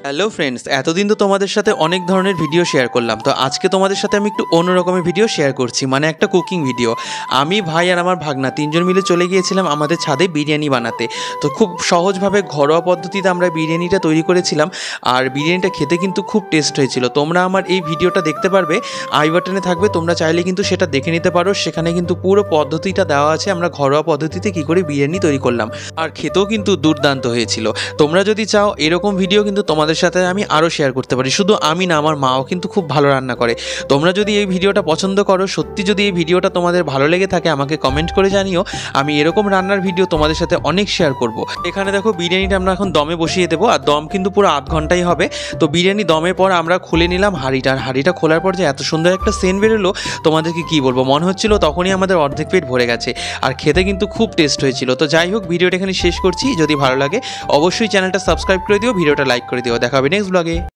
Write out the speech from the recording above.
Hello friends, এতদিন তো তোমাদের সাথে অনেক ধরনের ভিডিও শেয়ার করলাম। তো আজকে তোমাদের সাথে আমি একটু অন্য রকমের ভিডিও শেয়ার করছি, মানে একটা কুকিং ভিডিও। আমি, ভাই আর আমার ভাগনা তিনজন মিলে চলে গিয়েছিলাম আমাদের ছাদে বিরিয়ানি বানাতে। তো খুব সহজভাবে ঘরোয়া পদ্ধতিতে আমরা বিরিয়ানিটা তৈরি করেছিলাম, আর বিরিয়ানিটা খেতে কিন্তু খুব টেস্ট হয়েছিল। তোমরা আমার এই ভিডিওটা দেখতে পারবে, আই বাটনে থাকবে, তোমরা চাইলে কিন্তু সেটা দেখে নিতে পারো। সেখানে কিন্তু পুরো পদ্ধতিটা দেওয়া আছে, আমরা ঘরোয়া পদ্ধতিতে কী করে বিরিয়ানি তৈরি করলাম, আর খেতেও কিন্তু দুর্দান্ত হয়েছিল। তোমরা যদি চাও এরকম ভিডিও কিন্তু তোমাদের সাথে আমি আরও শেয়ার করতে পারি। শুধু আমি না, আমার মাও কিন্তু খুব ভালো রান্না করে। তোমরা যদি এই ভিডিওটা পছন্দ করো, সত্যি যদি এই ভিডিওটা তোমাদের ভালো লেগে থাকে, আমাকে কমেন্ট করে জানিও। আমি এরকম রান্নার ভিডিও তোমাদের সাথে অনেক শেয়ার করব। এখানে দেখো বিরিয়ানিটা আমরা এখন দমে বসিয়ে দেবো, আর দম কিন্তু পুরো আধ ঘন্টাই হবে। তো বিরিয়ানি দমের পর আমরা খুলে নিলাম হাঁড়িটা, আর হাঁড়িটা খোলার পর যে এত সুন্দর একটা সেন্ট বেরোলো, তোমাদেরকে কী বলবো, মনে হচ্ছিল তখনই আমাদের অর্ধেক পেট ভরে গেছে। আর খেতে কিন্তু খুব টেস্ট হয়েছিল। তো যাই হোক, ভিডিওটা এখানে শেষ করছি। যদি ভালো লাগে অবশ্যই চ্যানেলটা সাবস্ক্রাইব করে দিও, ভিডিওটা লাইক করে দিও। দেখা হবে নেক্সট ব্লগে।